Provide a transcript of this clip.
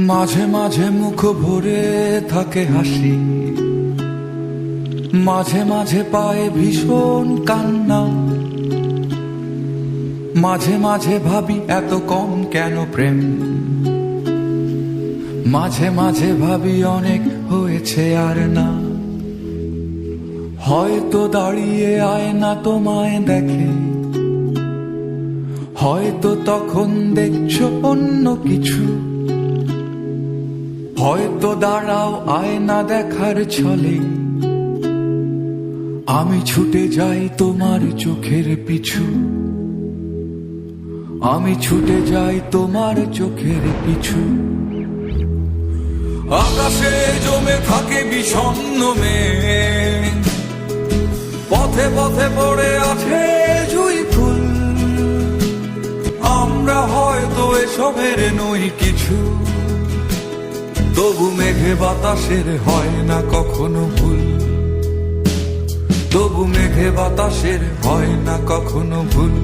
মাঝে মাঝে মুখ ভরে থাকে হাসি, মাঝে মাঝে পায় ভীষণ কান্না। মাঝে মাঝে ভাবি এত কম কেন প্রেম, মাঝে মাঝে ভাবি অনেক হয়েছে আর না। হয়তো দাঁড়িয়ে আয়না তোমায় দেখে, হয়তো তখন দেখছো অন্য কিছু। হয়তো দাঁড়াও আয়না দেখার ছলে, আমি ছুটে যাই তোমার চোখের পিছু। আমি ছুটে যাই তোমার চোখের পিছু। আকাশে জমে থাকে বিষণ্ণ মেঘ, পথে পথে পড়ে আছে জুঁই ফুল। আমরা হয়তো এসবের নই কিছু, তবু মেঘে বাতাসের হয় না কখনো ভুল। তবু মেঘে বাতাসের হয় না কখনো ভুল।